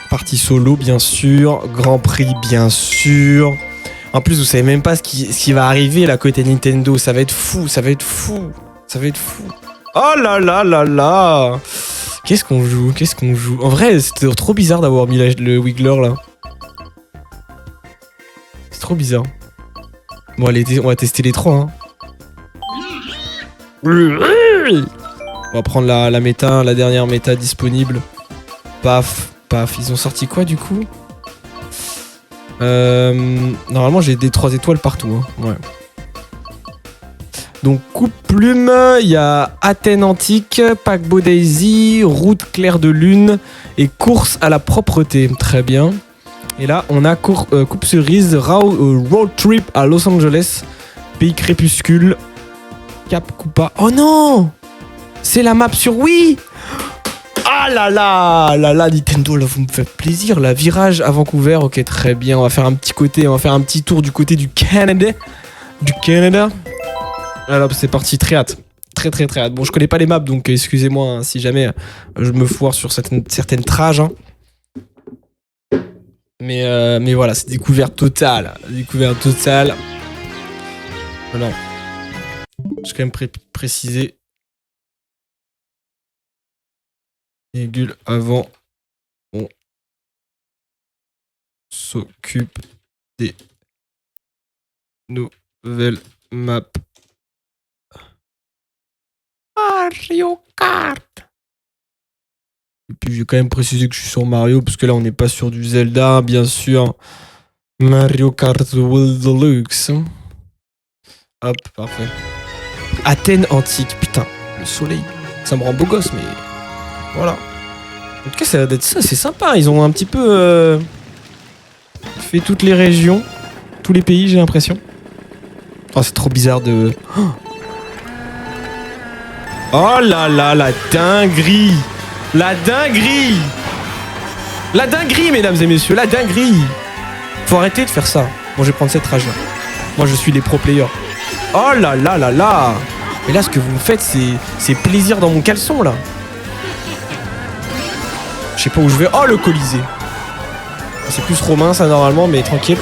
Partie solo, bien sûr. Grand Prix, bien sûr. En plus, vous savez même pas ce qui va arriver là côté Nintendo. Ça va être fou, ça va être fou. Ça va être fou. Oh là là là là. Qu'est-ce qu'on joue? Qu'est-ce qu'on joue? En vrai, c'était trop bizarre d'avoir mis le Wiggler là. C'est trop bizarre. Bon, allez, on va tester les trois. Hein. On va prendre la méta, la dernière méta disponible. Paf, paf. Ils ont sorti quoi du coup? Normalement, j'ai des 3 étoiles partout. Hein. Ouais. Donc, coupe plume, il y a Athènes antique, paquebot Daisy, route claire de lune et course à la propreté. Très bien. Et là, on a coupe cerise, road trip à Los Angeles, pays crépuscule, Cap Coupa. Oh non! C'est la map sur Wii! Ah là là! Là là, Nintendo, là, vous me faites plaisir. La virage à Vancouver, ok, très bien. On va faire un petit tour du côté du Canada. Alors, c'est parti, très hâte. Très hâte. Bon, je connais pas les maps, donc excusez-moi hein, si jamais je me foire sur certaines trages. Hein. Mais voilà, c'est découverte totale. Voilà. Je vais quand même préciser. Virgule avant. On s'occupe des nouvelles maps. Mario Kart. Et puis j'ai quand même précisé que je suis sur Mario parce que là on n'est pas sur du Zelda bien sûr. Mario Kart World Deluxe. Hop, parfait. Athènes antique, putain, le soleil, ça me rend beau gosse mais voilà. En tout cas ça va être ça, c'est sympa, ils ont un petit peu fait toutes les régions, tous les pays j'ai l'impression. Oh c'est trop bizarre de... Oh là là, la dinguerie! La dinguerie! La dinguerie, mesdames et messieurs, la dinguerie! Faut arrêter de faire ça. Bon, je vais prendre cette rage-là. Moi, je suis les pro players. Oh là là là là! Mais là, ce que vous me faites, c'est plaisir dans mon caleçon, là. Je sais pas où je vais. Oh, le Colisée! C'est plus romain, ça, normalement, mais tranquille.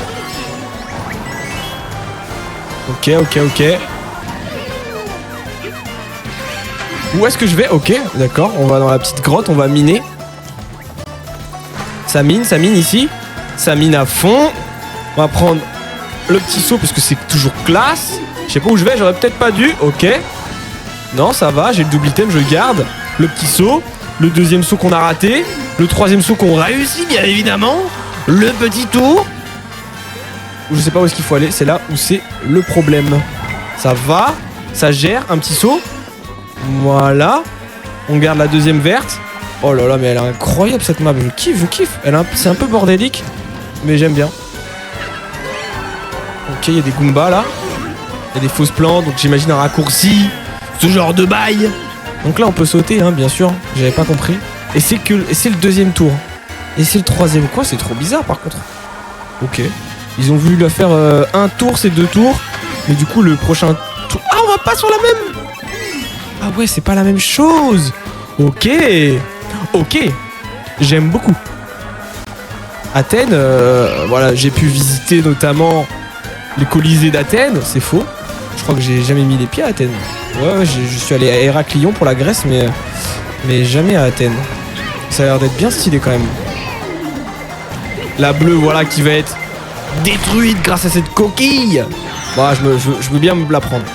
Ok. Où est-ce que je vais? Ok, d'accord. On va dans la petite grotte, on va miner. Ça mine ici. Ça mine à fond. On va prendre le petit saut parce que c'est toujours classe. Je sais pas où je vais, j'aurais peut-être pas dû. Ok. Non, ça va, j'ai le double item, je le garde. Le petit saut. Le deuxième saut qu'on a raté. Le troisième saut qu'on réussit, bien évidemment. Le petit tour. Je sais pas où est-ce qu'il faut aller. C'est là où c'est le problème. Ça va. Ça gère. Un petit saut. Voilà, on garde la deuxième verte. Oh là là, mais elle est incroyable cette map. Je kiffe. C'est un peu bordélique, mais j'aime bien. Ok, il y a des Goombas là. Il y a des fausses plantes, donc j'imagine un raccourci. Ce genre de bail. Donc là, on peut sauter, hein, bien sûr. J'avais pas compris. Et c'est le deuxième tour. Et c'est le troisième. Quoi, c'est trop bizarre par contre. Ok. Ils ont voulu la faire un tour, c'est 2 tours. Mais du coup, le prochain tour. Ah, on va pas sur la même. Ah ouais, c'est pas la même chose. Ok. J'aime beaucoup. Athènes, voilà, j'ai pu visiter notamment les Colisées d'Athènes. C'est faux. Je crois que j'ai jamais mis les pieds à Athènes. Ouais, je suis allé à Héraclion pour la Grèce, mais jamais à Athènes. Ça a l'air d'être bien stylé quand même. La bleue, voilà, qui va être détruite grâce à cette coquille. Bah, je veux bien me la prendre.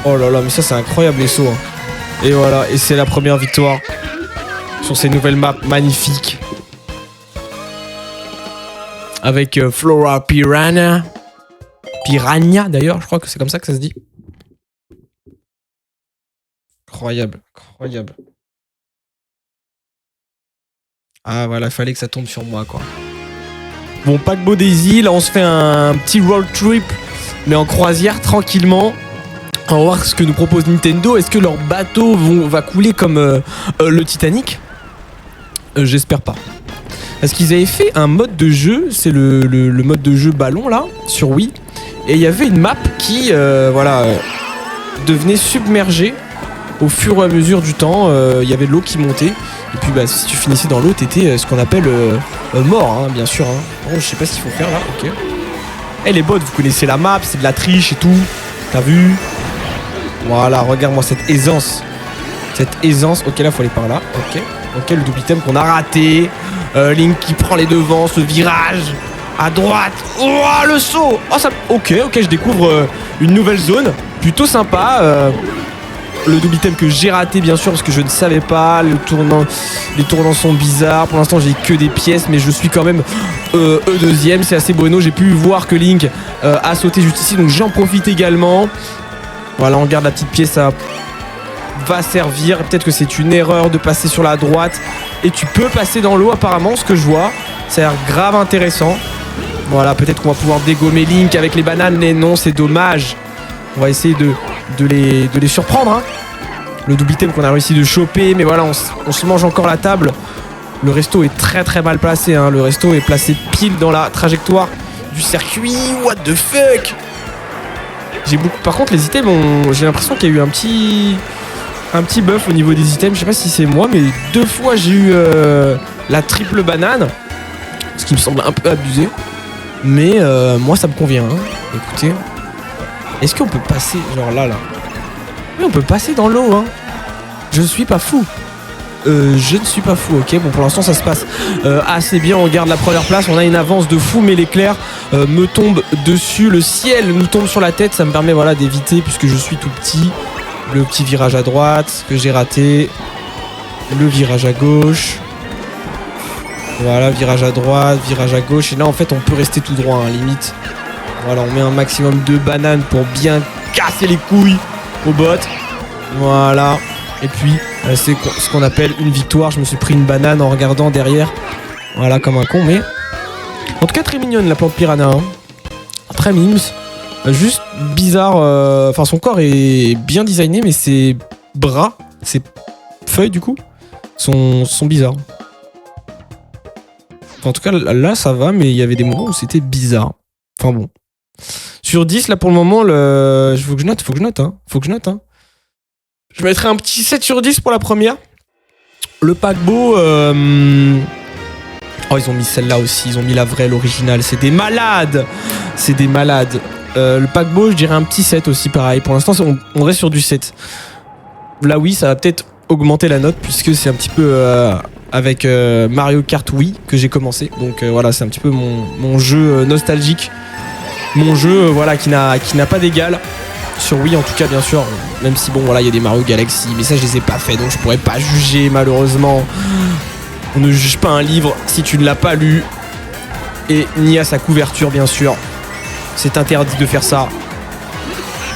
Oh là là, mais ça c'est incroyable les sauts. Hein. Et voilà, et c'est la première victoire sur ces nouvelles maps magnifiques. Avec Flora Piranha. Piranha d'ailleurs, je crois que c'est comme ça que ça se dit. Incroyable. Ah voilà, il fallait que ça tombe sur moi quoi. Bon, paquebot Daisy, là on se fait un petit road trip, mais en croisière tranquillement. On va voir ce que nous propose Nintendo. Est-ce que leur bateau va couler comme le Titanic? J'espère pas. Parce qu'ils avaient fait un mode de jeu, c'est le mode de jeu ballon là, sur Wii. Et il y avait une map qui, devenait submergée au fur et à mesure du temps, il y avait de l'eau qui montait. Et puis bah, si tu finissais dans l'eau, t'étais ce qu'on appelle mort, hein, bien sûr. Hein. Bon, je sais pas ce qu'il faut faire là, ok. Eh les bots, vous connaissez la map, c'est de la triche et tout. T'as vu? Voilà, regarde-moi cette aisance. Cette aisance. Ok, là, faut aller par là. Ok. Ok, le double item qu'on a raté. Link qui prend les devants, ce virage. À droite. Oh, le saut. Oh, ça... Ok, je découvre une nouvelle zone. Plutôt sympa. Le double item que j'ai raté, bien sûr, parce que je ne savais pas. Les tournants sont bizarres. Pour l'instant, j'ai que des pièces, mais je suis quand même deuxième. C'est assez bueno. J'ai pu voir que Link a sauté juste ici, donc j'en profite également. Voilà, on garde la petite pièce, ça va servir. Peut-être que c'est une erreur de passer sur la droite. Et tu peux passer dans l'eau, apparemment, ce que je vois. Ça a l'air grave intéressant. Voilà, peut-être qu'on va pouvoir dégommer Link avec les bananes, mais non, c'est dommage. On va essayer de les surprendre, hein. Le double item qu'on a réussi de choper, mais voilà, on se mange encore la table. Le resto est très très mal placé, hein. Le resto est placé pile dans la trajectoire du circuit. What the fuck? Par contre, les items, j'ai l'impression qu'il y a eu un petit buff au niveau des items. Je sais pas si c'est moi, mais 2 fois j'ai eu la triple banane, ce qui me semble un peu abusé. Mais moi, ça me convient, hein. Écoutez, est-ce qu'on peut passer, genre là? Oui, on peut passer dans l'eau, hein. Je ne suis pas fou. Je ne suis pas fou, ok. Bon, pour l'instant, ça se passe assez bien. On garde la première place. On a une avance de fou, mais l'éclair me tombe dessus. Le ciel nous tombe sur la tête. Ça me permet, voilà, d'éviter, puisque je suis tout petit. Le petit virage à droite que j'ai raté. Le virage à gauche. Voilà, virage à droite, virage à gauche. Et là, en fait, on peut rester tout droit, hein, limite. Voilà, on met un maximum de bananes pour bien casser les couilles aux bots. Voilà. Et puis, c'est ce qu'on appelle une victoire. Je me suis pris une banane en regardant derrière. Voilà, comme un con, mais... En tout cas, très mignonne, la plante piranha. Hein. Très mimes. Juste bizarre. Enfin, son corps est bien designé, mais ses bras, ses feuilles, du coup, sont bizarres. Enfin, en tout cas, là, ça va, mais il y avait des moments où c'était bizarre. Enfin, bon. Sur 10, là, pour le moment, faut que je note, hein. Je mettrai un petit 7 sur 10 pour la première. Le paquebot... Oh, ils ont mis celle-là aussi. Ils ont mis la vraie, l'original. C'est des malades. Le paquebot, je dirais un petit 7 aussi, pareil. Pour l'instant, on reste sur du 7. Là, oui, ça va peut-être augmenter la note, puisque c'est un petit peu avec Mario Kart Wii que j'ai commencé. Donc voilà, c'est un petit peu mon jeu nostalgique. Mon jeu, voilà, qui n'a pas d'égal. Sur Wii en tout cas, bien sûr, même si bon voilà, il y a des Mario Galaxy, mais ça je les ai pas fait, donc je pourrais pas juger, malheureusement. On ne juge pas un livre si tu ne l'as pas lu, et ni à sa couverture, bien sûr. C'est interdit de faire ça.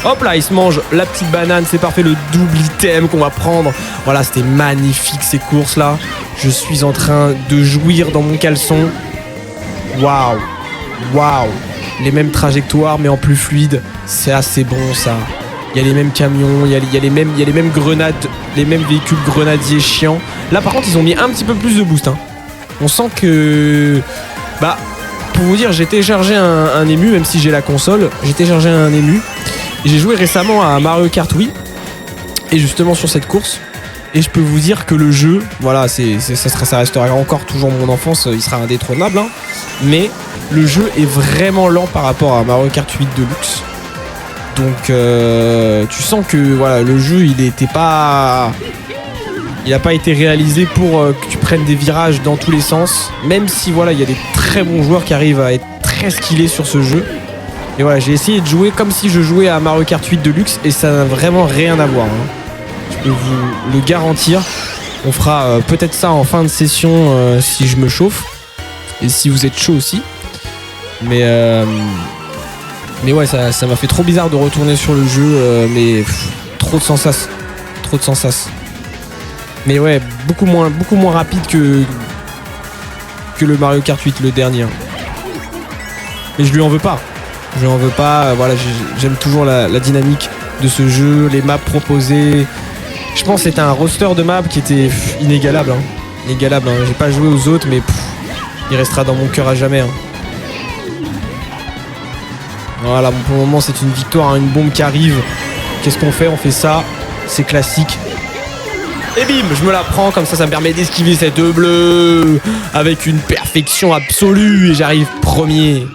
Hop là, il se mange la petite banane, c'est parfait, le double item qu'on va prendre. Voilà, c'était magnifique ces courses là. Je suis en train de jouir dans mon caleçon. Waouh. Les mêmes trajectoires mais en plus fluide. C'est assez bon ça. Il y a les mêmes camions, il y a les mêmes grenades, les mêmes véhicules grenadiers chiants. Là par contre ils ont mis un petit peu plus de boost, hein. On sent que... Bah, pour vous dire, j'ai téléchargé un ému, même si j'ai la console. J'ai téléchargé un ému. Et j'ai joué récemment à Mario Kart Wii. Et justement sur cette course. Et je peux vous dire que le jeu, voilà, ça restera encore toujours mon enfance, il sera indétrônable, hein. Mais le jeu est vraiment lent par rapport à Mario Kart 8 Deluxe. Donc tu sens que voilà, le jeu il n'a pas été réalisé pour que tu prennes des virages dans tous les sens. Même si voilà, il y a des très bons joueurs qui arrivent à être très skillés sur ce jeu. Et voilà, j'ai essayé de jouer comme si je jouais à Mario Kart 8 Deluxe et ça n'a vraiment rien à voir, hein. Je peux vous le garantir. On fera peut-être ça en fin de session si je me chauffe. Et si vous êtes chaud aussi. Mais ouais, ça m'a fait trop bizarre de retourner sur le jeu. Mais trop de sensas. Mais ouais, beaucoup moins rapide que le Mario Kart 8, le dernier. Mais je lui en veux pas. Voilà, j'aime toujours la dynamique de ce jeu, les maps proposées. Je pense que c'était un roster de maps qui était inégalable. Hein. Inégalable. Hein. J'ai pas joué aux autres, mais il restera dans mon cœur à jamais. Hein. Voilà, bon, pour le moment, c'est une victoire, hein, une bombe qui arrive. Qu'est-ce qu'on fait? On fait ça. c'est classique. Et bim, je me la prends, comme ça me permet d'esquiver cette bleue avec une perfection absolue et j'arrive premier.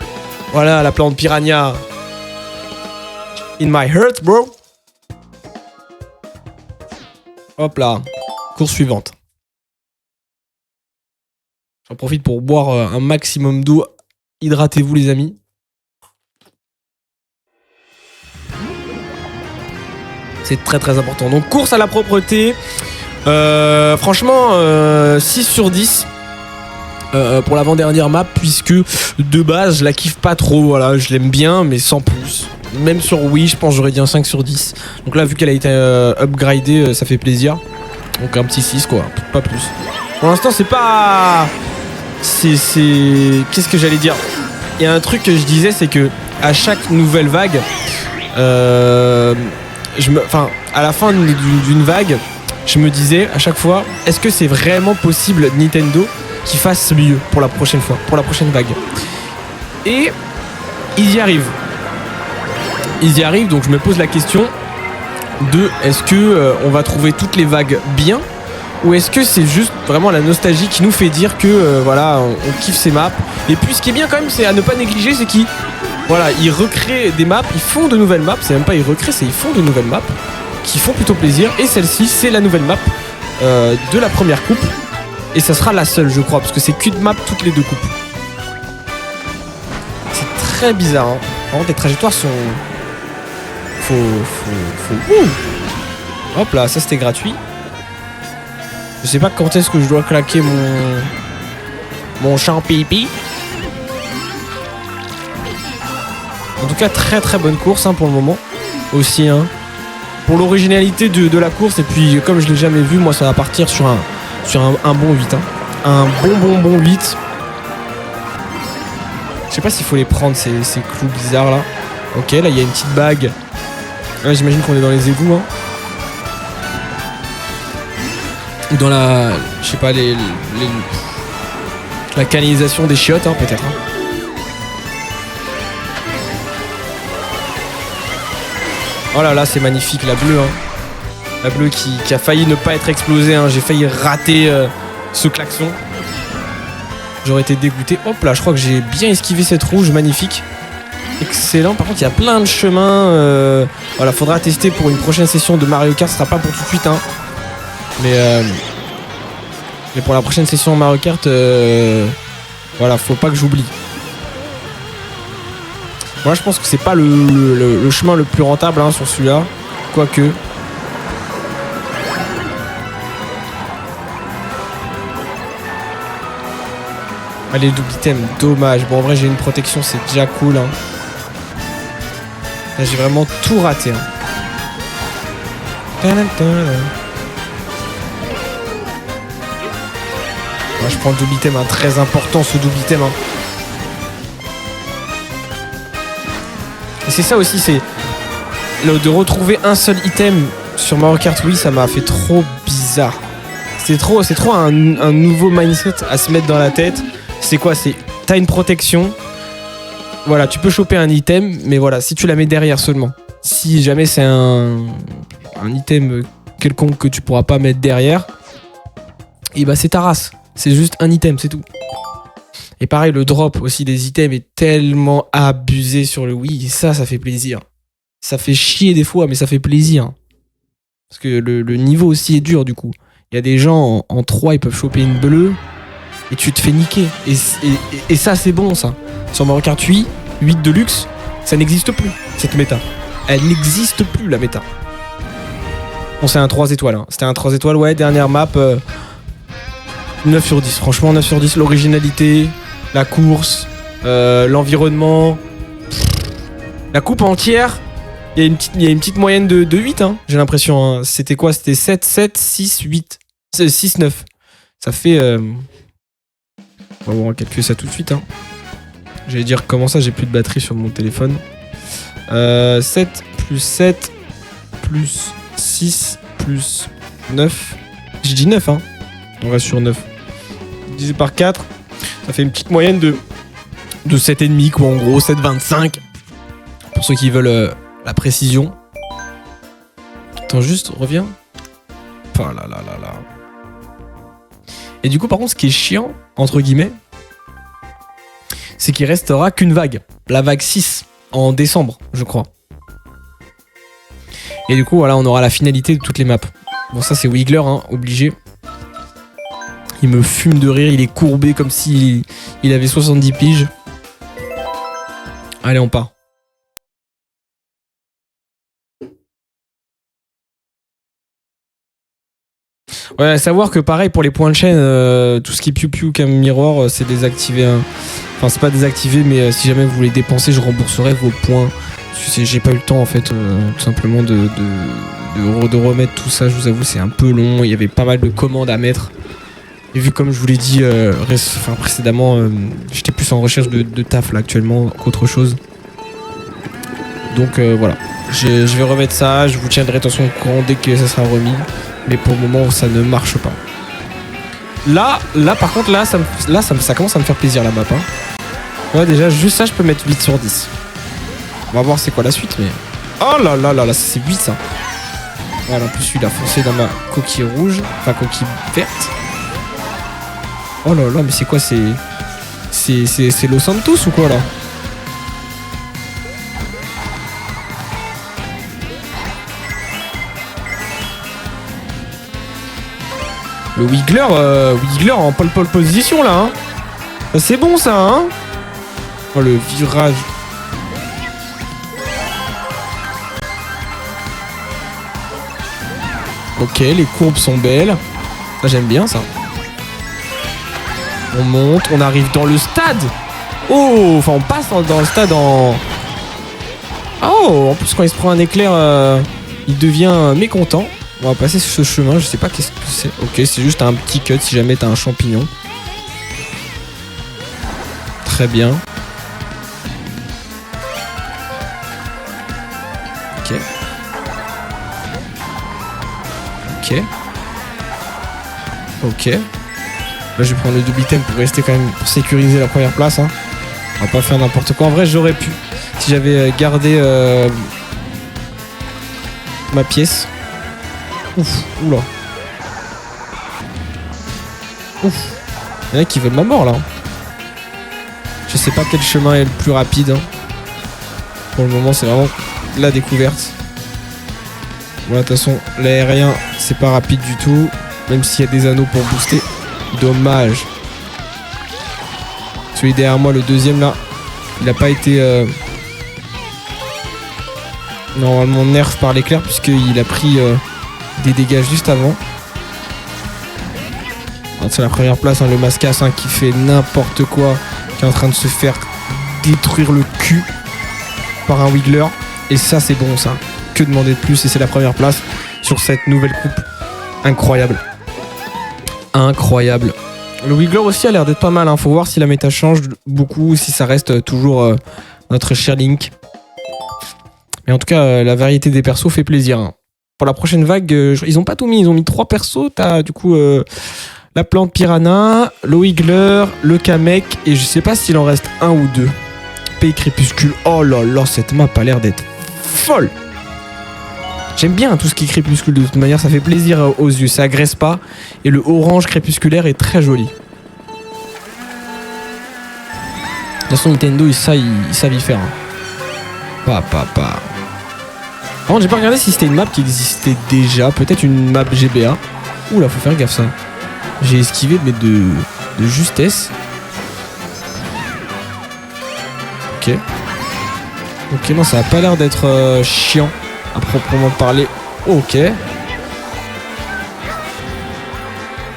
Voilà la plante piranha. In my heart, bro. Hop là, course suivante. J'en profite pour boire un maximum d'eau. Hydratez-vous les amis. C'est très très important. Donc course à la propreté. Franchement 6 sur 10 pour l'avant-dernière map, puisque de base je la kiffe pas trop. Voilà, je l'aime bien mais sans plus. Même sur Wii je pense que j'aurais dit un 5 sur 10. Donc là vu qu'elle a été upgradée, ça fait plaisir. Donc un petit 6 quoi, pas plus. Pour l'instant c'est pas... Qu'est-ce que j'allais dire? Il y a un truc que je disais, c'est que à chaque nouvelle vague, à la fin d'une vague, je me disais à chaque fois, est-ce que c'est vraiment possible Nintendo qui fasse mieux pour la prochaine fois, pour la prochaine vague? Et ils y arrivent. Ils y arrivent, donc je me pose la question de est-ce que on va trouver toutes les vagues bien, ou est-ce que c'est juste vraiment la nostalgie qui nous fait dire que voilà, on kiffe ces maps. Et puis ce qui est bien quand même, c'est à ne pas négliger, c'est qu'ils recréent des maps, ils font de nouvelles maps, c'est même pas ils recréent, c'est ils font de nouvelles maps qui font plutôt plaisir. Et celle-ci, c'est la nouvelle map de la première coupe. Et ça sera la seule, je crois, parce que c'est qu'une map toutes les deux coupes. C'est très bizarre, hein. Vraiment, les trajectoires sont... Hop là, ça c'était gratuit. Je sais pas quand est-ce que je dois claquer mon champipi. En tout cas, très très bonne course hein, pour le moment. Aussi, hein. Pour l'originalité de la course, et puis comme je l'ai jamais vu, moi ça va partir sur un bon 8. Hein. Un bon 8. Je sais pas s'il faut les prendre ces clous bizarres là. Ok, là il y a une petite bague. Ouais, j'imagine qu'on est dans les égouts. Hein. Ou dans la... Je sais pas, la canalisation des chiottes, hein, peut-être. Hein. Oh là là, c'est magnifique, la bleue. Hein. La bleue qui a failli ne pas être explosée. Hein. J'ai failli rater ce klaxon. J'aurais été dégoûté. Hop là, je crois que j'ai bien esquivé cette rouge, magnifique. Excellent. Par contre, il y a plein de chemins. Voilà, faudra tester pour une prochaine session de Mario Kart. Ce sera pas pour tout de suite, hein. Mais pour la prochaine session Mario Kart, voilà, faut pas que j'oublie. Moi, je pense que c'est pas le chemin le plus rentable hein, sur celui-là. Quoique. Allez, double item, dommage. Bon, en vrai, j'ai une protection, c'est déjà cool. Hein. Là, j'ai vraiment tout raté. Hein. Moi, je prends le double item, hein, très important ce double item. Hein. Et c'est ça aussi, c'est de retrouver un seul item sur Mario Kart Wii, ça m'a fait trop bizarre. C'est trop un nouveau mindset à se mettre dans la tête. C'est quoi? C'est t'as une protection. Voilà, tu peux choper un item, mais voilà, si tu la mets derrière seulement. Si jamais c'est un item quelconque que tu pourras pas mettre derrière, et bah c'est ta race. C'est juste un item, c'est tout. Et pareil, le drop aussi des items est tellement abusé sur le Wii. Et ça fait plaisir. Ça fait chier des fois, mais ça fait plaisir. Parce que le niveau aussi est dur du coup. Il y a des gens en 3, ils peuvent choper une bleue et tu te fais niquer. Et ça, c'est bon ça. Sur Mario Kart 8 Deluxe, ça n'existe plus, cette méta. Elle n'existe plus, la méta. Bon, c'est un 3 étoiles. Hein. C'était un 3 étoiles, ouais, dernière map. 9 sur 10, franchement 9 sur 10, l'originalité, la course, l'environnement, la coupe entière, il y a une petite moyenne de 8, hein, j'ai l'impression. Hein. C'était quoi? C'était 7, 6, 8, 6, 9. Ça fait... On va calculer ça tout de suite. Hein. J'allais dire comment ça j'ai plus de batterie sur mon téléphone. 7 plus 7 plus 6 plus 9. J'ai dit 9, hein. On reste sur 9. Divisé par 4, ça fait une petite moyenne de 7,5 quoi, en gros 7,25 pour ceux qui veulent la précision. Attends, juste, reviens. Oh là là là là. Et du coup, par contre, ce qui est chiant, entre guillemets, c'est qu'il restera qu'une vague. La vague 6, en décembre, je crois. Et du coup, voilà, on aura la finalité de toutes les maps. Bon, ça, c'est Wiggler, hein, obligé. Il me fume de rire, il est courbé comme s'il avait 70 piges. Allez, on part. Ouais, à savoir que pareil pour les points de chaîne, tout ce qui est piou-piou, cam mirror, c'est désactivé. Hein. Enfin, c'est pas désactivé, mais si jamais vous voulez dépenser, je rembourserai vos points. J'ai pas eu le temps en fait, tout simplement de remettre tout ça. Je vous avoue, c'est un peu long. Il y avait pas mal de commandes à mettre. Et vu comme je vous l'ai dit précédemment, j'étais plus en recherche de taf là actuellement qu'autre chose. Donc voilà, je vais remettre ça. Je vous tiendrai de toute façon au courant dès que ça sera remis. Mais pour le moment, ça ne marche pas. Là par contre, ça commence à me faire plaisir la map. Hein. Ouais, déjà, juste ça, je peux mettre 8 sur 10. On va voir c'est quoi la suite, mais... Oh là là là là, c'est 8 ça. Voilà, en plus, il a foncé dans ma coquille rouge. Enfin, coquille verte. Oh là là, mais c'est quoi, c'est Los Santos ou quoi, là? Le Wiggler en pole position là. Hein. C'est bon ça. Hein. Oh le virage. Ok, les courbes sont belles. Ça j'aime bien ça. On monte, on arrive dans le stade. Oh, enfin on passe dans le stade en... Oh, en plus quand il se prend un éclair, il devient mécontent. On va passer sur ce chemin, je sais pas qu'est-ce que c'est. Ok, c'est juste un petit cut si jamais t'as un champignon. Très bien. Ok. Ok. Ok. Là je vais prendre le double item pour rester quand même, pour sécuriser la première place. Hein. On va pas faire n'importe quoi. En vrai j'aurais pu, si j'avais gardé ma pièce. Ouf, oula. Ouf. Il y en a qui veulent ma mort là. Je sais pas quel chemin est le plus rapide. Hein. Pour le moment, c'est vraiment la découverte. Voilà, de toute façon, l'aérien, c'est pas rapide du tout. Même s'il y a des anneaux pour booster. Dommage. Celui derrière moi, le deuxième là, il a pas été normalement nerf par l'éclair, puisqu'il a pris des dégâts juste avant. C'est la première place, hein, le Mascas hein, qui fait n'importe quoi, qui est en train de se faire détruire le cul par un Wiggler. Et ça c'est bon ça. Que demander de plus? Et c'est la première place sur cette nouvelle coupe. Incroyable. Incroyable. Le Wiggler aussi a l'air d'être pas mal. Hein. Faut voir si la méta change beaucoup ou si ça reste toujours notre cher Link. Mais en tout cas, la variété des persos fait plaisir. Hein. Pour la prochaine vague, ils ont pas tout mis. Ils ont mis 3 persos. T'as du coup la plante piranha, le Wiggler, le Kamek. Et je sais pas s'il en reste un ou deux. Pays crépuscule. Oh là là, cette map a l'air d'être folle. J'aime bien tout ce qui est crépuscule. De toute manière, ça fait plaisir aux yeux. Ça agresse pas. Et le orange crépusculaire est très joli. De toute façon, Nintendo, ils savent y faire. Hein. Pas. Par contre, j'ai pas regardé si c'était une map qui existait déjà. Peut-être une map GBA. Oula, faut faire gaffe ça. J'ai esquivé, mais de justesse. Ok. Ok, non, ça a pas l'air d'être chiant à proprement parler. Ok.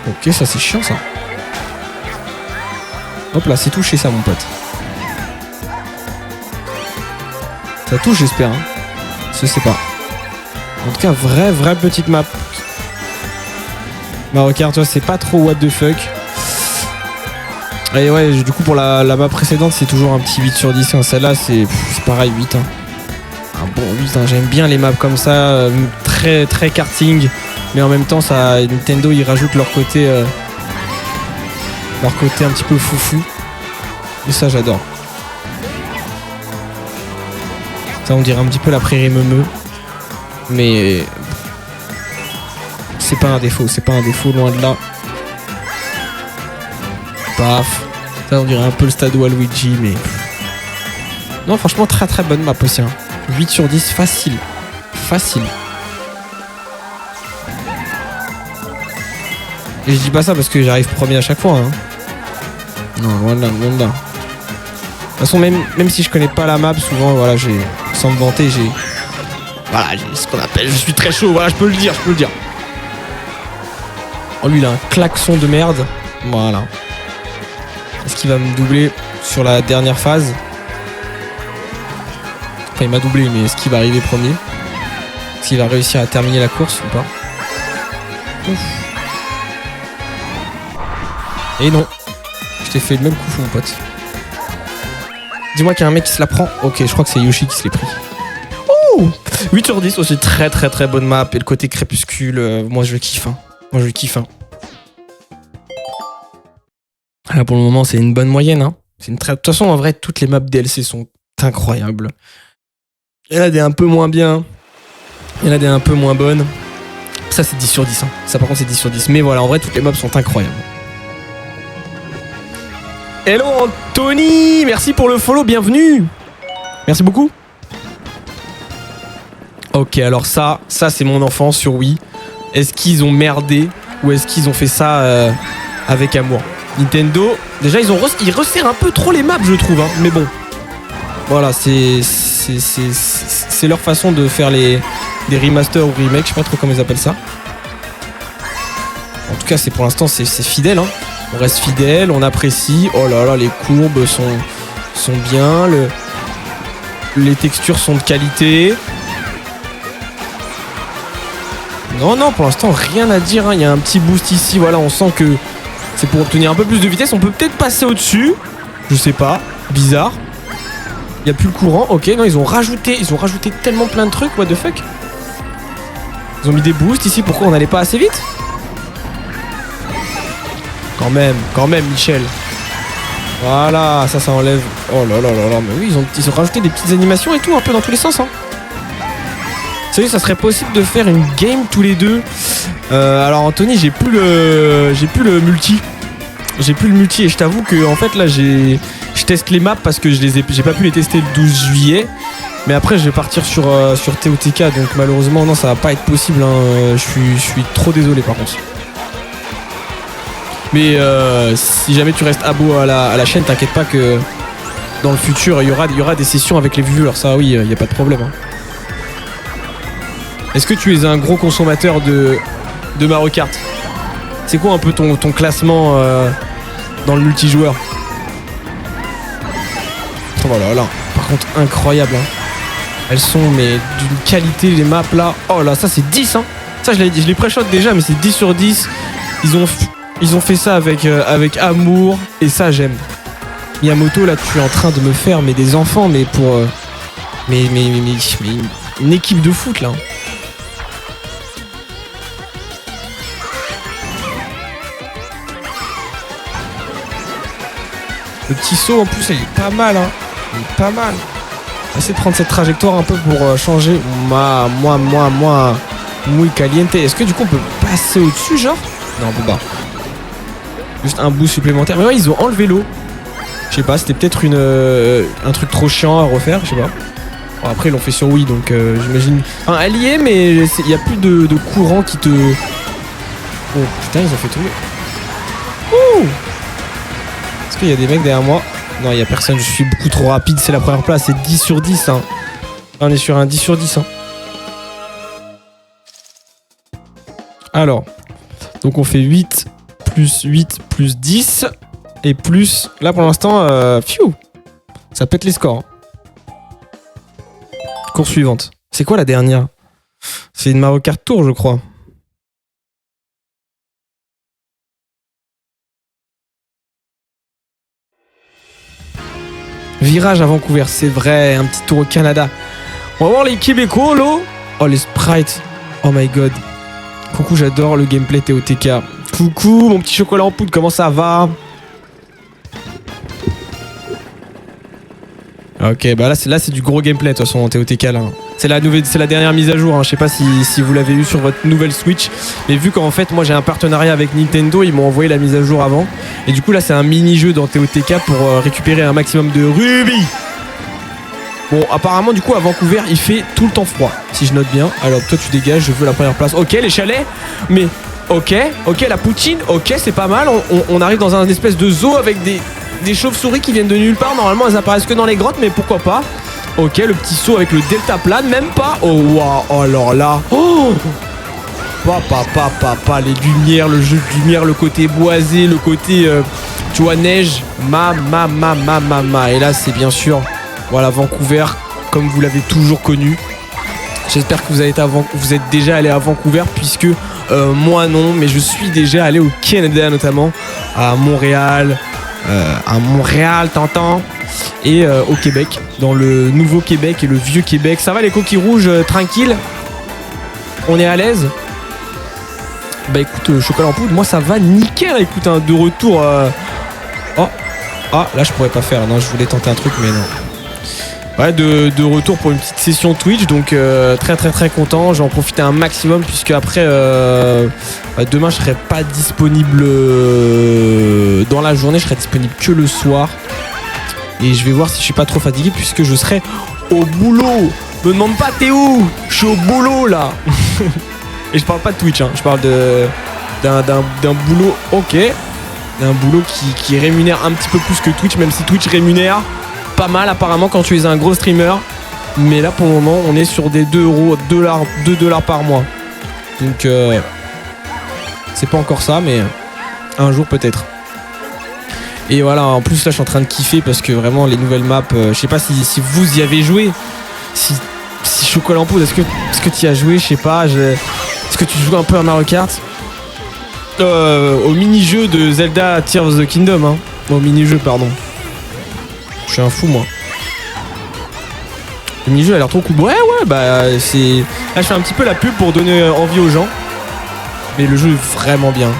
Ok, ça c'est chiant ça. Hop là, c'est touché ça, mon pote. Ça touche, j'espère. Hein. Je sais pas. En tout cas, vraie petite map. Bah regarde, tu vois, c'est pas trop what the fuck. Et ouais, du coup pour la map précédente, c'est toujours un petit 8 sur 10. Hein. Celle-là, c'est pareil, 8. Hein. Un bon 8, hein. J'aime bien les maps comme ça, très karting. Mais en même temps, ça, Nintendo, ils rajoutent leur côté un petit peu foufou. Et ça, j'adore. Ça, on dirait un petit peu la prairie meumeux. Mais C'est pas un défaut, loin de là. Paf. Ça, on dirait un peu le stade Waluigi, mais... Non, franchement, très très bonne map aussi. Hein. 8 sur 10, facile. Facile. Et je dis pas ça parce que j'arrive premier à chaque fois. Hein. Non, loin de là, loin de là. De toute façon, même si je connais pas la map, souvent, voilà, sans me vanter, voilà, j'ai ce qu'on appelle, je suis très chaud, voilà, je peux le dire. Oh, lui, il a un klaxon de merde. Voilà. Est-ce qu'il va me doubler sur la dernière phase? Enfin, il m'a doublé, mais est-ce qu'il va arriver premier? Est-ce qu'il va réussir à terminer la course ou pas? Ouf. Et non. Je t'ai fait le même coup, mon pote. Dis-moi qu'il y a un mec qui se la prend. Ok, je crois que c'est Yoshi qui se l'est pris. Ouh, 8 sur 10, aussi très très très bonne map. Et le côté crépuscule, moi je kiffe. Hein. Là pour le moment, c'est une bonne moyenne. Hein. De toute façon, en vrai, toutes les maps DLC sont incroyables. Il y en a des un peu moins bien. Il y en a des un peu moins bonnes. Ça, c'est 10 sur 10. Hein. Ça, par contre, c'est 10 sur 10. Mais voilà, en vrai, toutes les maps sont incroyables. Hello Anthony, merci pour le follow, bienvenue. Merci beaucoup. Ok, alors ça c'est mon enfance sur Wii. Est-ce qu'ils ont merdé ou est-ce qu'ils ont fait ça avec amour? Nintendo, déjà ils resserrent un peu trop les maps, je trouve. Hein. Mais bon, voilà, c'est leur façon de faire des remasters ou remakes, je sais pas trop comment ils appellent ça. En tout cas, pour l'instant, c'est fidèle. Hein. On reste fidèle, on apprécie. Oh là là, les courbes sont bien. Les textures sont de qualité. Non, pour l'instant, rien à dire. Hein. Il y a un petit boost ici. Voilà, on sent que c'est pour obtenir un peu plus de vitesse. On peut peut-être passer au-dessus. Je sais pas. Bizarre. Il n'y a plus le courant. Ok, non, ils ont rajouté tellement plein de trucs. What the fuck? Ils ont mis des boosts ici. Pourquoi on n'allait pas assez vite? Quand même, Michel. Voilà, ça enlève. Oh là là là là, mais oui, ils ont rajouté des petites animations et tout, un peu dans tous les sens. Hein. Vous savez, ça serait possible de faire une game tous les deux. Alors Anthony, j'ai plus le multi. J'ai plus le multi et je t'avoue que en fait là, je teste les maps parce que j'ai pas pu les tester le 12 juillet. Mais après, je vais partir sur TOTK, donc malheureusement, non, ça va pas être possible. Hein. Je suis trop désolé par contre. Mais si jamais tu restes abo à la chaîne, t'inquiète pas que dans le futur, il y aura des sessions avec les viewers. Ça, oui, il n'y a pas de problème. Hein. Est-ce que tu es un gros consommateur de Mario Kart? C'est quoi un peu ton classement dans le multijoueur? Oh là là, par contre, incroyable. Hein. Elles sont mais d'une qualité, les maps là. Oh là, ça c'est 10. Hein. Ça, je les pré-shot déjà, mais c'est 10 sur 10. Ils ont fait ça avec amour et ça j'aime. Miyamoto, là tu es en train de me faire des enfants, mais pour mais une équipe de foot là. Le petit saut en plus il est pas mal hein. Il est pas mal. Essayer de prendre cette trajectoire un peu pour changer. Moi muy caliente. Est-ce que du coup on peut passer au-dessus genre? Non on peut pas. Juste un boost supplémentaire. Mais ouais, ils ont enlevé l'eau. Je sais pas, c'était peut-être un truc trop chiant à refaire, je sais pas. Bon, après, ils l'ont fait sur Wii, donc j'imagine. Enfin, elle y est, mais il y a plus de courant qui te. Oh putain, ils ont fait tomber. Ouh! Est-ce qu'il y a des mecs derrière moi? Non, il y a personne, je suis beaucoup trop rapide, c'est la première place, c'est 10 sur 10. Hein. On est sur un 10 sur 10. Hein. Alors, donc on fait 8. Plus 8, plus 10, et plus... Là, pour l'instant, ça pète les scores. Course suivante. C'est quoi la dernière? C'est une Mario Kart Tour, je crois. Virage à Vancouver, c'est vrai. Un petit tour au Canada. On va voir les Québécois, là. Oh, les sprites. Oh my god. Coucou, j'adore le gameplay TOTK. Coucou mon petit chocolat en poudre, comment ça va? Ok, bah là c'est du gros gameplay de toute façon en TOTK là. C'est la dernière mise à jour, hein. Je sais pas si vous l'avez eu sur votre nouvelle Switch, mais vu qu'en fait moi j'ai un partenariat avec Nintendo, ils m'ont envoyé la mise à jour avant. Et du coup là c'est un mini-jeu dans TOTK pour récupérer un maximum de rubis. Bon, apparemment du coup à Vancouver il fait tout le temps froid, si je note bien. Alors toi tu dégages, je veux la première place. Ok, les chalets, mais ok, la poutine, ok, c'est pas mal. On arrive dans un espèce de zoo avec des chauves-souris qui viennent de nulle part. Normalement elles apparaissent que dans les grottes, mais pourquoi pas. Ok, le petit saut avec le deltaplane, même pas. Oh waouh, oh, alors là. Oh, les lumières, le jeu de lumière, le côté boisé, le côté, tu vois, neige. Et là c'est bien sûr, voilà, Vancouver, comme vous l'avez toujours connu. J'espère que vous êtes déjà allé à Vancouver, puisque moi non, mais je suis déjà allé au Canada, notamment à Montréal, t'entends, et au Québec, dans le nouveau Québec et le vieux Québec. Ça va les coquilles rouges, tranquille? On est à l'aise? Bah écoute, chocolat en poudre, moi ça va nickel. Écoute, de retour. Là je pourrais pas faire, non, je voulais tenter un truc, mais non. Ouais, de retour pour une petite session Twitch, donc très content. J'en profite un maximum, puisque après demain je serai pas disponible dans la journée, je serai disponible que le soir. Et je vais voir si je suis pas trop fatigué, puisque je serai au boulot. Me demande pas t'es où, je suis au boulot là. Et je parle pas de Twitch, hein. Je parle d'un boulot, ok, d'un boulot qui rémunère un petit peu plus que Twitch, même si Twitch rémunère pas mal apparemment quand tu es un gros streamer. Mais là pour le moment on est sur des 2 dollars par mois. Donc c'est pas encore ça, mais un jour peut-être. Et voilà, en plus là je suis en train de kiffer, parce que vraiment les nouvelles maps, je sais pas si vous y avez joué. Si chocolat en poudre, est-ce que tu y as joué? Je sais pas, est-ce que tu joues un peu à Mario Kart? Au mini-jeu de Zelda Tears of the Kingdom, hein. Au mini-jeu, pardon. Je suis un fou, moi. Le mini-jeu a l'air trop cool. Ouais, bah c'est... Là, je fais un petit peu la pub pour donner envie aux gens. Mais le jeu est vraiment bien.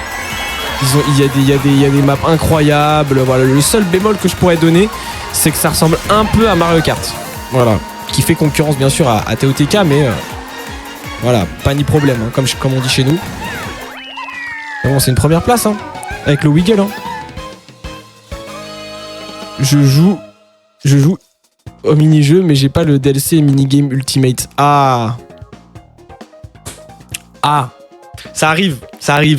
Il y a des maps incroyables. Voilà, le seul bémol que je pourrais donner, c'est que ça ressemble un peu à Mario Kart. Voilà. Qui fait concurrence, bien sûr, à TOTK, mais... voilà, pas ni problème, hein, comme on dit chez nous. Mais bon, c'est une première place, hein, avec le Wiggle, hein. Je joue au mini-jeu, mais j'ai pas le DLC Minigame Ultimate. Ah, ça arrive,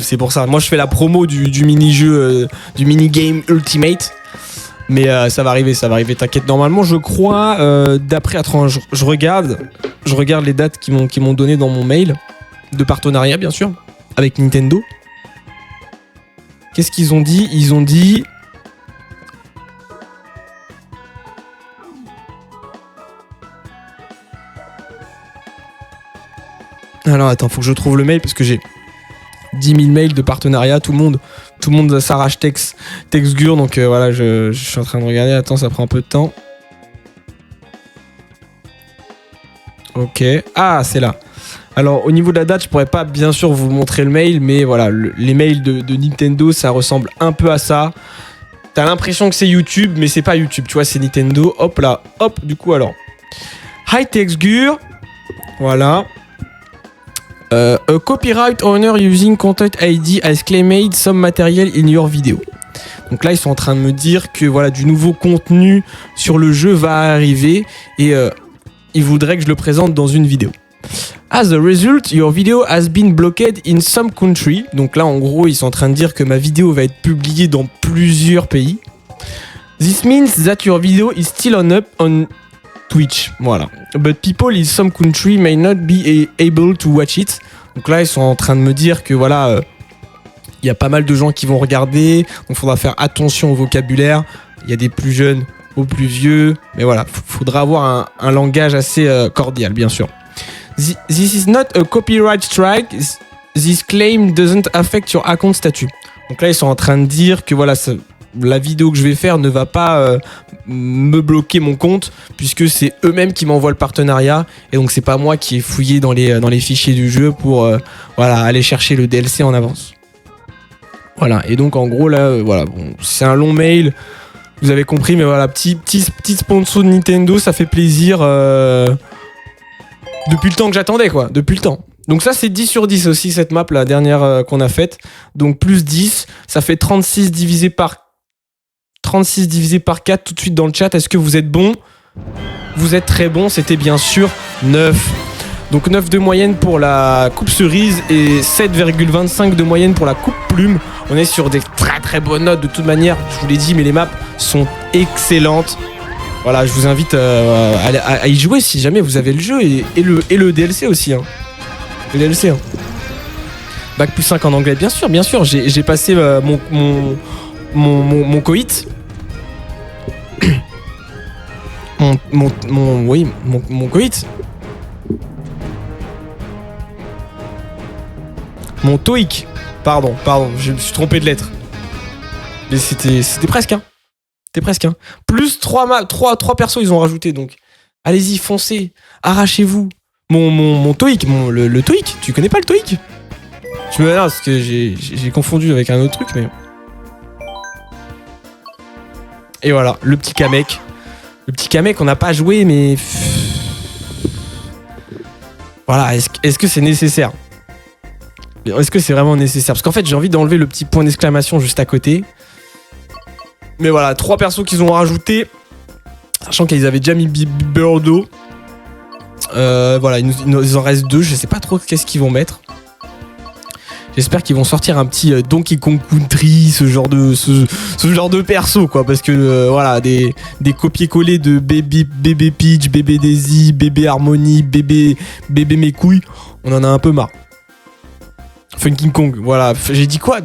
c'est pour ça. Moi, je fais la promo du mini-jeu, du Minigame Ultimate. Mais ça va arriver, t'inquiète. Normalement, je crois, d'après... Attends, je regarde les dates qu'ils m'ont donné dans mon mail de partenariat, bien sûr, avec Nintendo. Qu'est-ce qu'ils ont dit? Ils ont dit... Alors attends, faut que je trouve le mail, parce que j'ai 10 000 mails de partenariat, tout le monde s'arrache Texgur, donc voilà, je suis en train de regarder. Attends, ça prend un peu de temps. Ok, c'est là. Alors au niveau de la date, je pourrais pas bien sûr vous montrer le mail, mais voilà, les mails de Nintendo, ça ressemble un peu à ça. T'as l'impression que c'est YouTube, mais c'est pas YouTube, tu vois, c'est Nintendo. Hop là, hop, du coup alors. Hi Texgur, voilà. A copyright owner using content ID has claimed some material in your video. Donc là, ils sont en train de me dire que voilà, du nouveau contenu sur le jeu va arriver, et ils voudraient que je le présente dans une vidéo. As a result, your video has been blocked in some country. Donc là, en gros, ils sont en train de dire que ma vidéo va être publiée dans plusieurs pays. This means that your video is still on Twitch, voilà. But people in some country may not be able to watch it. Donc là, ils sont en train de me dire que voilà, il y a pas mal de gens qui vont regarder, donc il faudra faire attention au vocabulaire. Il y a des plus jeunes aux plus vieux, mais voilà, faudra avoir un langage assez cordial, bien sûr. This is not a copyright strike. This claim doesn't affect your account status. Donc là, ils sont en train de dire que voilà, la vidéo que je vais faire ne va pas me bloquer mon compte, puisque c'est eux-mêmes qui m'envoient le partenariat, et donc c'est pas moi qui ai fouillé dans les fichiers du jeu pour voilà, aller chercher le DLC en avance. Voilà, et donc en gros là, voilà, bon, c'est un long mail, vous avez compris, mais voilà, petit sponsor de Nintendo, ça fait plaisir. Depuis le temps que j'attendais, quoi. Depuis le temps. Donc ça, c'est 10 sur 10 aussi, cette map, la dernière qu'on a faite. Donc plus 10, ça fait 36 divisé par 4 tout de suite dans le chat. Est-ce que vous êtes bon? Vous êtes très bon, c'était bien sûr 9. Donc 9 de moyenne pour la coupe cerise et 7,25 de moyenne pour la coupe plume. On est sur des très très bonnes notes de toute manière, je vous l'ai dit, mais les maps sont excellentes. Voilà, je vous invite à y jouer si jamais vous avez le jeu et le DLC aussi. Hein. Le DLC. Hein. Bac plus 5 en anglais, bien sûr. J'ai passé mon coït. mon coït. Mon TOEIC. Pardon, je me suis trompé de lettre. Mais c'était presque, hein. C'était presque, hein. Plus 3 persos, ils ont rajouté, donc. Allez-y, foncez. Arrachez-vous. Mon TOEIC, le TOEIC. Tu connais pas le TOEIC? Je me parce que j'ai confondu avec un autre truc, mais. Et voilà, le petit Kamek. Le petit Kamek, on n'a pas joué, mais. Voilà, est-ce que c'est nécessaire? Est-ce que c'est vraiment nécessaire? Parce qu'en fait, j'ai envie d'enlever le petit point d'exclamation juste à côté. Mais voilà, 3 persos qu'ils ont rajoutés. Sachant qu'ils avaient déjà mis Birdo. Voilà, il nous en reste 2. Je sais pas trop qu'est-ce qu'ils vont mettre. J'espère qu'ils vont sortir un petit Donkey Kong Country, ce genre de perso, quoi. Parce que voilà, des copier-coller de bébé Peach, bébé Daisy, bébé Harmony, bébé mes couilles, on en a un peu marre. Funky Kong, voilà. J'ai dit quoi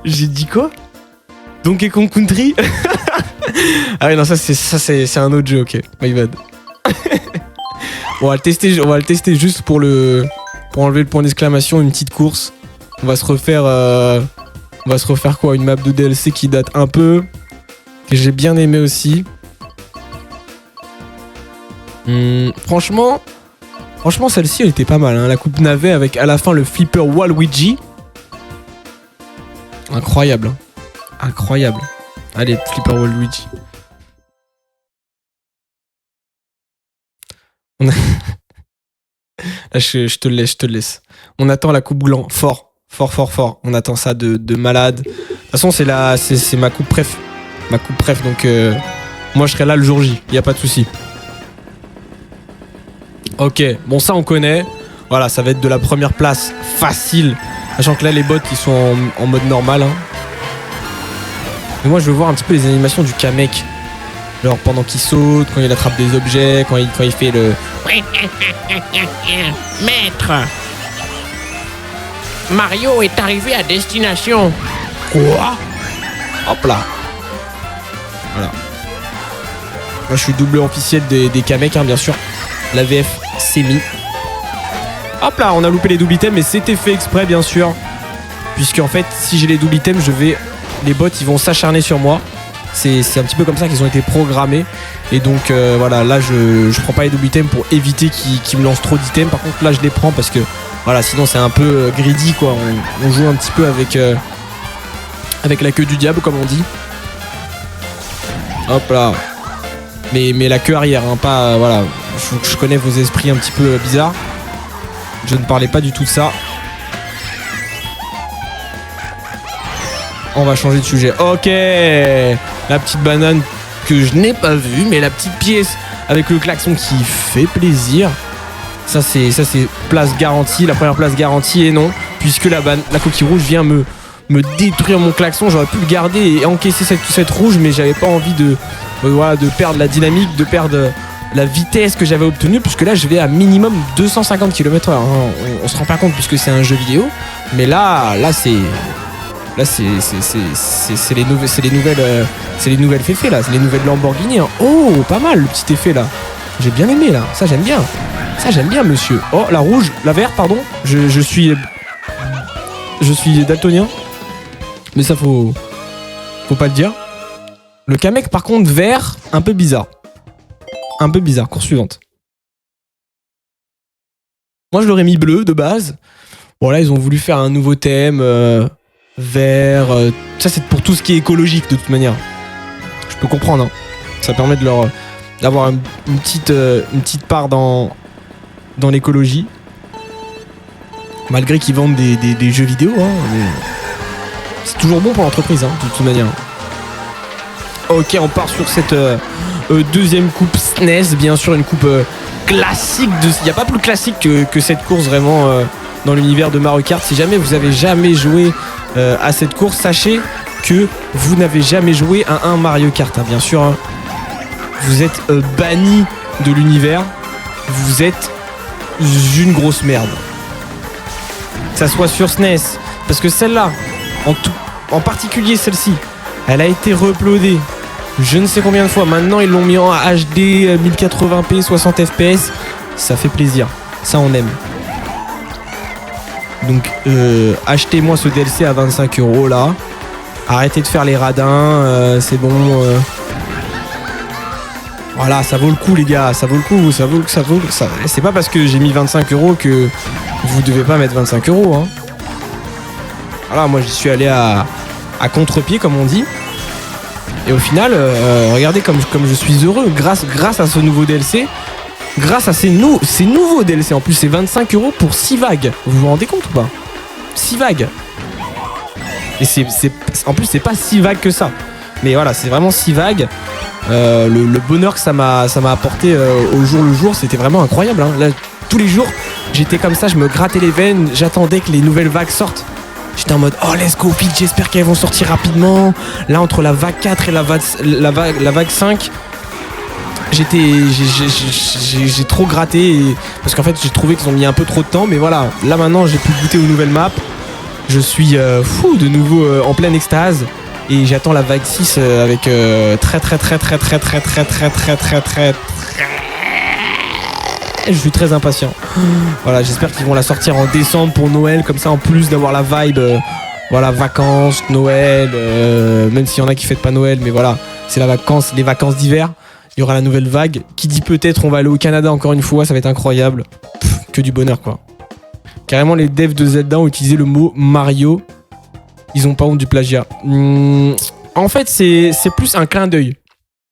J'ai dit quoi Donkey Kong Country. Ah ouais, non, ça c'est un autre jeu, ok. My bad. On va le tester juste pour enlever le point d'exclamation, une petite course. On va se refaire quoi, une map de DLC qui date un peu, que j'ai bien aimé aussi. Franchement, celle-ci, elle était pas mal, hein. La coupe navet avec à la fin le flipper Waluigi. Incroyable. Incroyable. Allez, flipper Waluigi. Là, je te le laisse. On attend la coupe blanc. Fort. On attend ça de malade. De toute façon, c'est ma coupe préf. Donc, moi, je serai là le jour J. Y a pas de souci. Ok, bon ça on connaît. Voilà, ça va être de la première place facile. Sachant que là les bots ils sont en mode normal, hein. Mais moi je veux voir un petit peu les animations du Kamek. Genre pendant qu'il saute, quand il attrape des objets, quand il fait le... Maître, Mario est arrivé à destination. Quoi? Hop là. Voilà. Moi je suis doubleur officiel des Kamek, hein, bien sûr. La VF c'est mis. Hop là, on a loupé les double items, mais c'était fait exprès bien sûr. Puisque en fait, si j'ai les double items, les bots ils vont s'acharner sur moi. C'est un petit peu comme ça qu'ils ont été programmés. Et donc voilà, là je prends pas les double items pour éviter qu'ils me lancent trop d'items. Par contre là je les prends parce que voilà, sinon c'est un peu greedy quoi. On joue un petit peu avec la queue du diable comme on dit. Hop là. Mais la queue arrière, hein, pas voilà. Je connais vos esprits un petit peu bizarres. Je ne parlais pas du tout de ça. On va changer de sujet. Ok. La petite banane que je n'ai pas vue, mais la petite pièce avec le klaxon qui fait plaisir. Ça c'est place garantie, la première place garantie et non, puisque la coquille rouge vient me détruire mon klaxon. J'aurais pu le garder et encaisser cette rouge, mais j'avais pas envie de perdre la dynamique, de perdre la vitesse que j'avais obtenue, puisque là je vais à minimum 250 km/h. Hein. On se rend pas compte puisque c'est un jeu vidéo, mais là c'est les nouvelles féfés là, c'est les nouvelles Lamborghini. Hein. Oh, pas mal le petit effet là. J'ai bien aimé là, ça j'aime bien. Ça j'aime bien monsieur. Oh, la rouge, la verte pardon. Je suis daltonien. Mais ça faut pas le dire. Le Kamek par contre vert, un peu bizarre. Course suivante. Moi je l'aurais mis bleu de base. Bon là ils ont voulu faire un nouveau thème vert. Ça c'est pour tout ce qui est écologique de toute manière. Je peux comprendre. Hein. Ça permet d'avoir une petite part dans dans l'écologie. Malgré qu'ils vendent des jeux vidéo, hein, mais c'est toujours bon pour l'entreprise, hein, de toute manière. Ok, on part sur cette deuxième coupe SNES, bien sûr, une coupe classique. Il n'y a pas plus classique que cette course vraiment dans l'univers de Mario Kart. Si jamais vous avez jamais joué à cette course, sachez que vous n'avez jamais joué à un Mario Kart, hein, bien sûr. Hein. Vous êtes banni de l'univers. Vous êtes une grosse merde. Que ça soit sur SNES, parce que celle-là, en particulier celle-ci, elle a été re-uploadée je ne sais combien de fois. Maintenant, ils l'ont mis en HD 1080p 60 fps. Ça fait plaisir. Ça, on aime. Donc, achetez-moi ce DLC à 25€ là. Arrêtez de faire les radins. C'est bon. Voilà, ça vaut le coup, les gars. Ça vaut le coup. C'est pas parce que j'ai mis 25€ que vous devez pas mettre 25€. Hein. Voilà, moi, j'y suis allé à contre-pied, comme on dit. Et au final, regardez comme je suis heureux grâce à ce nouveau DLC. Grâce à ces nouveaux DLC. En plus, c'est 25€ pour 6 vagues. Vous vous rendez compte ou pas? 6 vagues. Et en plus, c'est pas si vague que ça. Mais voilà, c'est vraiment 6 vagues. Le bonheur que ça m'a apporté au jour le jour, c'était vraiment incroyable. Hein. Là, tous les jours, j'étais comme ça, je me grattais les veines. J'attendais que les nouvelles vagues sortent. J'étais en mode oh let's go vite, j'espère qu'elles vont sortir rapidement. Là entre la vague 4 et la vague 5, j'ai trop gratté parce qu'en fait j'ai trouvé qu'ils ont mis un peu trop de temps. Mais voilà, là maintenant j'ai pu goûter aux nouvelles maps. Je suis fou de nouveau en pleine extase. Et j'attends la vague 6 avec très je suis très impatient. Voilà, j'espère qu'ils vont la sortir en décembre pour Noël, comme ça en plus d'avoir la vibe voilà, vacances, Noël, même s'il y en a qui fêtent pas Noël, mais voilà, c'est les vacances d'hiver. Il y aura la nouvelle vague qui dit peut-être on va aller au Canada encore une fois, ça va être incroyable. Que du bonheur quoi. Carrément les devs de Zelda ont utilisé le mot Mario. Ils ont pas honte du plagiat. En fait, c'est plus un clin d'œil.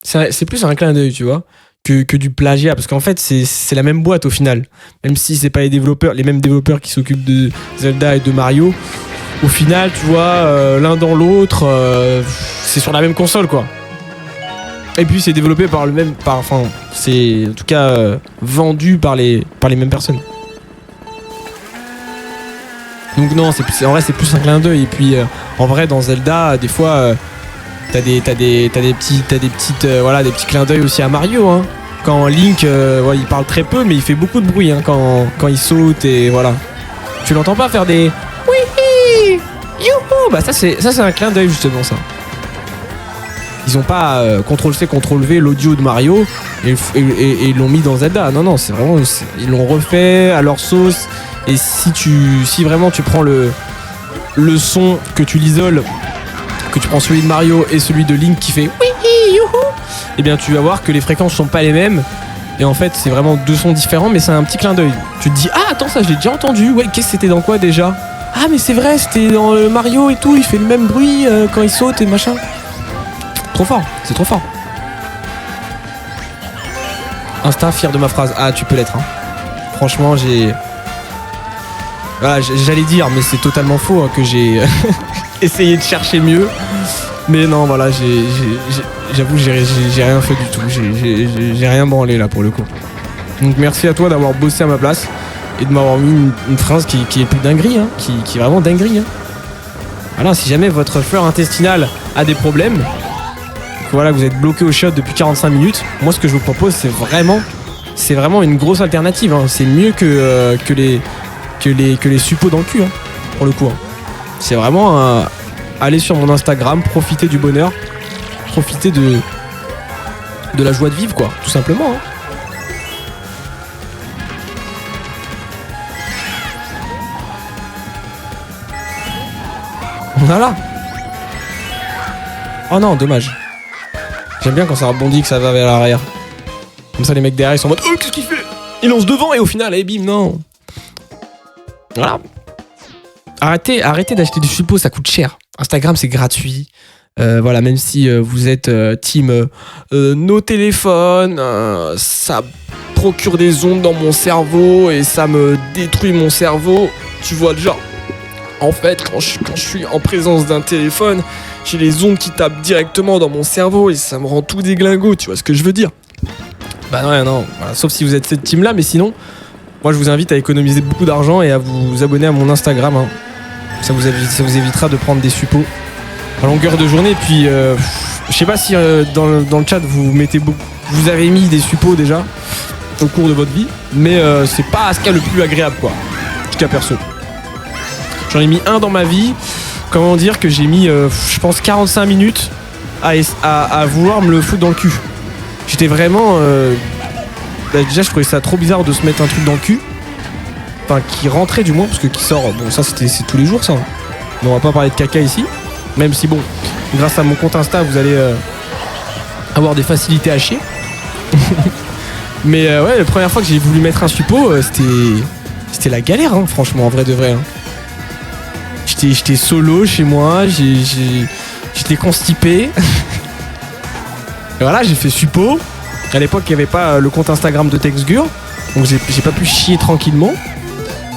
C'est plus un clin d'œil, tu vois. Que du plagiat, parce qu'en fait c'est la même boîte au final, même si c'est pas les mêmes développeurs qui s'occupent de Zelda et de Mario. Au final, tu vois, l'un dans l'autre, c'est sur la même console quoi. Et puis c'est développé c'est en tout cas vendu par les mêmes personnes. Donc non, en vrai c'est plus un clin d'œil. Et puis en vrai dans Zelda, des fois t'as des petits clins d'œil aussi à Mario. Hein. Quand Link, il parle très peu, mais il fait beaucoup de bruit hein, quand il saute et voilà. Tu l'entends pas faire des oui, youhou. Bah ça c'est un clin d'œil justement ça. Ils ont pas CTRL-C, CTRL-V l'audio de Mario et ils l'ont mis dans Zelda. Non, c'est vraiment ils l'ont refait à leur sauce. Et si vraiment tu prends le son que tu l'isoles, que tu prends celui de Mario et celui de Link qui fait oui youhou, et bien tu vas voir que les fréquences sont pas les mêmes et en fait c'est vraiment deux sons différents, mais c'est un petit clin d'œil. Tu te dis ah attends, ça je l'ai déjà entendu, ouais, qu'est-ce que c'était dans quoi déjà? Ah mais c'est vrai, c'était dans le Mario et tout, il fait le même bruit quand il saute et machin. Trop fort, c'est trop fort. Insta fier de ma phrase. Ah tu peux l'être hein. Franchement j'allais dire, mais c'est totalement faux hein, que j'ai essayé de chercher mieux. Mais non, voilà, j'avoue, j'ai rien fait du tout. J'ai rien branlé là pour le coup. Donc merci à toi d'avoir bossé à ma place et de m'avoir mis une phrase qui est plus dinguerie, hein, qui est vraiment dinguerie. Hein. Voilà, si jamais votre fleur intestinale a des problèmes, que voilà, vous êtes bloqué au shot depuis 45 minutes, moi ce que je vous propose, c'est vraiment une grosse alternative. Hein. C'est mieux que les suppos dans le cul, hein, pour le coup. Hein. C'est vraiment aller sur mon Instagram, profiter du bonheur, profiter de la joie de vivre, quoi, tout simplement. Hein. Voilà. Oh non, dommage. J'aime bien quand ça rebondit, que ça va vers l'arrière. Comme ça, les mecs derrière, ils sont en mode oh, qu'est-ce qu'il fait? Il lance devant et au final, bim, non. Voilà. Arrêtez d'acheter des suppos, ça coûte cher. Instagram, c'est gratuit. Voilà, même si vous êtes team nos téléphones, ça procure des ondes dans mon cerveau et ça me détruit mon cerveau. Tu vois, genre, en fait, quand je suis en présence d'un téléphone, j'ai les ondes qui tapent directement dans mon cerveau et ça me rend tout déglingo, tu vois ce que je veux dire? Bah non, voilà, sauf si vous êtes cette team-là, mais sinon, moi je vous invite à économiser beaucoup d'argent et à vous abonner à mon Instagram. Hein. Ça vous évitera de prendre des suppos à longueur de journée. Et puis, je sais pas si dans le chat vous avez mis des suppos déjà au cours de votre vie, mais c'est pas ce qu'il y a le plus agréable, quoi. En tout cas perso. J'en ai mis un dans ma vie. Comment dire que j'ai mis, je pense, 45 minutes à vouloir me le foutre dans le cul. J'étais vraiment... déjà, je trouvais ça trop bizarre de se mettre un truc dans le cul. Enfin, qui rentrait du moins, parce que qui sort... Bon, ça, c'est tous les jours, ça. Mais on va pas parler de caca ici. Même si, bon, grâce à mon compte Insta, vous allez avoir des facilités à chier. Mais ouais, la première fois que j'ai voulu mettre un suppo, c'était la galère, hein, franchement, en vrai de vrai. Hein. J'étais solo chez moi, j'étais constipé. Et voilà, j'ai fait suppo. À l'époque, il n'y avait pas le compte Instagram de Texgur, donc j'ai pas pu chier tranquillement.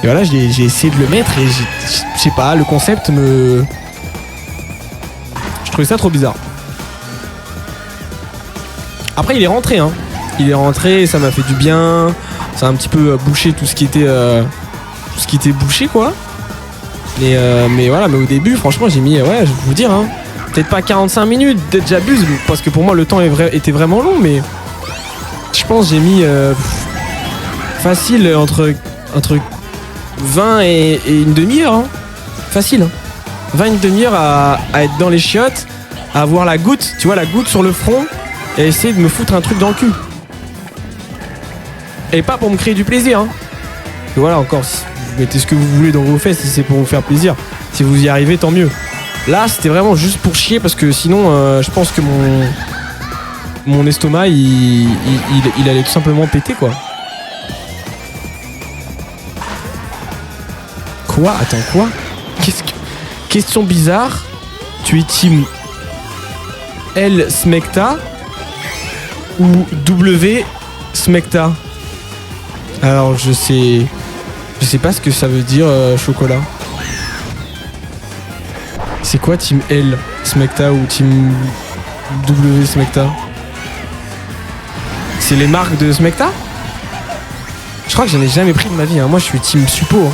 Et voilà, j'ai essayé de le mettre et je sais pas, le concept je trouvais ça trop bizarre. Après, il est rentré, hein. Il est rentré, ça m'a fait du bien. Ça a un petit peu bouché tout ce qui était bouché, quoi. Mais voilà, mais au début, franchement, j'ai mis, ouais, je vais vous dire, hein, peut-être pas 45 minutes, peut-être j'abuse, parce que pour moi, le temps était vraiment long, mais je pense que j'ai mis facile entre 20 et une demi-heure. Hein. Facile. Hein. 20 et une demi-heure à être dans les chiottes, à avoir la goutte, tu vois, la goutte sur le front, et à essayer de me foutre un truc dans le cul. Et pas pour me créer du plaisir. Hein. Et voilà, encore, vous mettez ce que vous voulez dans vos fesses si c'est pour vous faire plaisir. Si vous y arrivez, tant mieux. Là, c'était vraiment juste pour chier, parce que sinon, je pense que mon estomac, il allait tout simplement péter, quoi. Quoi? Attends, quoi? Question bizarre. Tu es team L Smecta ou W Smecta? Alors, je sais pas ce que ça veut dire, chocolat. C'est quoi team L Smecta ou team W Smecta? C'est les marques de Smecta? Je crois que j'en ai jamais pris de ma vie. Hein. Moi, je suis team suppo. Hein.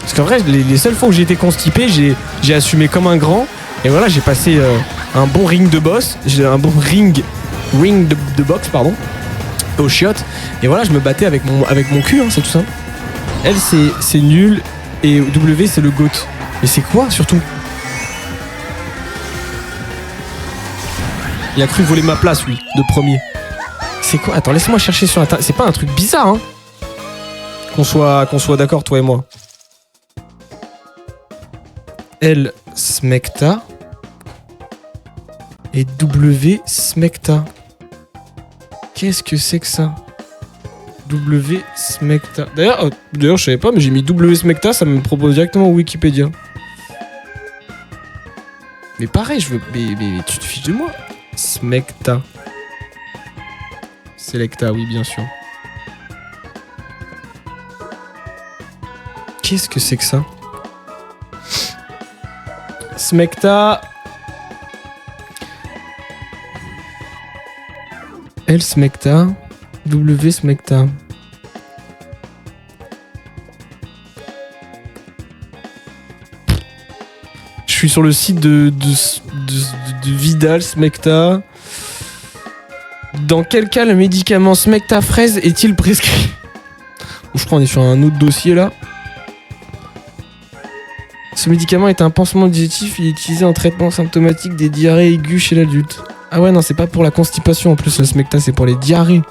Parce qu'en vrai, les seules fois où j'ai été constipé, j'ai assumé comme un grand. Et voilà, j'ai passé un bon ring de boss. J'ai un bon ring de boxe, pardon. Au chiottes. Et voilà, je me battais avec mon cul, hein, c'est tout ça. L, c'est nul. Et W, c'est le GOAT. Mais c'est quoi, surtout? Il a cru voler ma place, lui, de premier. C'est quoi? Attends, laisse-moi chercher sur Internet. C'est pas un truc bizarre, hein? Qu'on soit d'accord, toi et moi. L Smecta et W Smecta. Qu'est-ce que c'est que ça? W Smecta. D'ailleurs, je savais pas, mais j'ai mis W Smecta, ça me propose directement Wikipédia. Mais pareil, je veux. Mais tu te fiches de moi? Smecta. Selecta, oui, bien sûr. Qu'est-ce que c'est que ça? Smecta. L Smecta. W Smecta. Je suis sur le site de Vidal Smecta. Dans quel cas le médicament Smecta fraise est-il prescrit? Je crois qu'on est sur un autre dossier là. Ce médicament est un pansement digestif, il est utilisé en traitement symptomatique des diarrhées aiguës chez l'adulte. Ah ouais, non, c'est pas pour la constipation en plus, le Smecta, c'est pour les diarrhées.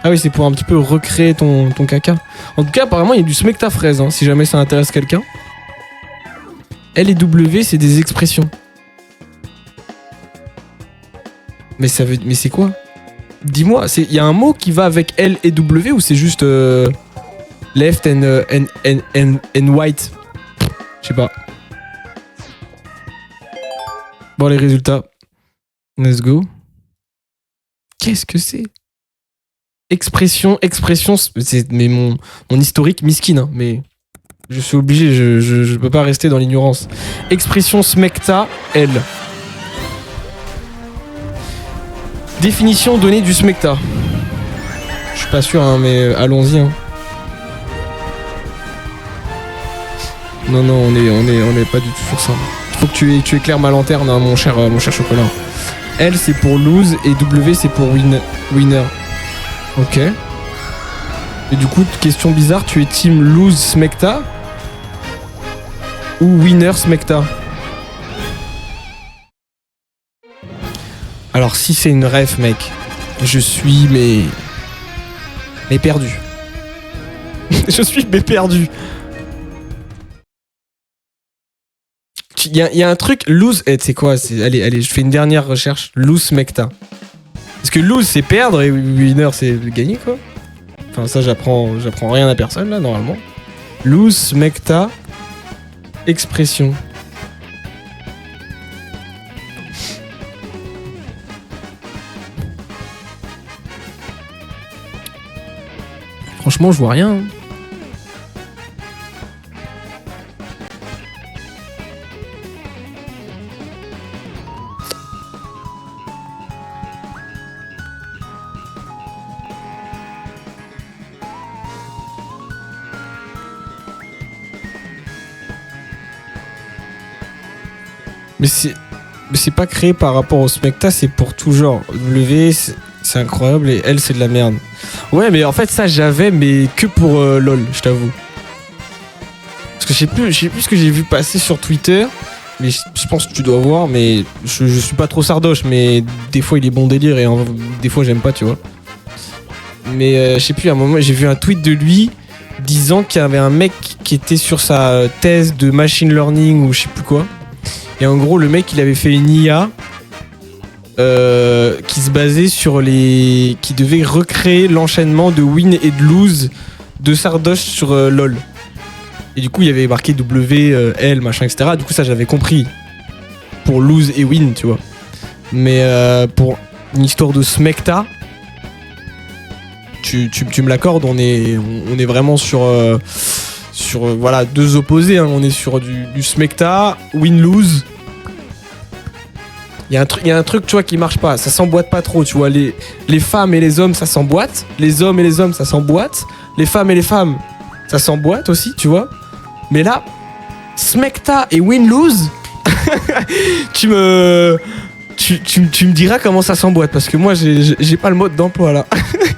Ah oui, c'est pour un petit peu recréer ton caca. En tout cas, apparemment, il y a du Smecta fraise, hein, si jamais ça intéresse quelqu'un. L et W, c'est des expressions. Mais c'est quoi? Dis-moi, il y a un mot qui va avec L et W ou c'est juste left and white? Je sais pas. Bon, les résultats. Let's go. Qu'est-ce que c'est? Expression, c'est mais mon historique miskin, hein, mais je suis obligé, je peux pas rester dans l'ignorance. Expression smecta, L. Définition donnée du smecta. Je suis pas sûr, hein, mais allons-y. Hein. Non, on est pas du tout sur ça. Il faut que tu éclaires ma lanterne, hein, mon cher chocolat. L c'est pour lose et W c'est pour winner. Ok. Et du coup, question bizarre, tu es team lose smecta ou winner smecta? Alors si c'est une ref, mec, je suis mais perdu. Je suis mais perdu. Il y a un truc, lose, tu sais quoi, allez, je fais une dernière recherche, lose smecta. Parce que lose c'est perdre et winner c'est gagner quoi. Enfin ça j'apprends rien à personne là normalement. Lose smecta, expression. Franchement je vois rien. Hein. Mais c'est pas créé par rapport au smecta, c'est pour tout genre. W, c'est incroyable et L, c'est de la merde. Ouais, mais en fait, ça, j'avais, mais que pour LOL, je t'avoue. Parce que je sais plus ce que j'ai vu passer sur Twitter, mais je pense que tu dois voir, mais je suis pas trop sardoche, mais des fois, il est bon délire et des fois, j'aime pas, tu vois. Mais je sais plus, à un moment, j'ai vu un tweet de lui disant qu'il y avait un mec qui était sur sa thèse de machine learning ou je sais plus quoi. Et en gros, le mec, il avait fait une IA qui se basait sur qui devait recréer l'enchaînement de win et de lose de Sardoche sur LoL. Et du coup, il y avait marqué W, L, machin, etc. Du coup, ça, j'avais compris. Pour lose et win, tu vois. Mais pour une histoire de smecta, tu me l'accordes, on est vraiment sur voilà, deux opposés, hein. On est sur du smecta, win-lose. Il y a un truc, tu vois, qui marche pas. Ça s'emboîte pas trop, tu vois. Les femmes et les hommes, ça s'emboîte. Les hommes et les hommes, ça s'emboîte. Les femmes et les femmes, ça s'emboîte aussi, tu vois. Mais là, smecta et win-lose, tu me diras comment ça s'emboîte. Parce que moi, j'ai pas le mode d'emploi, là.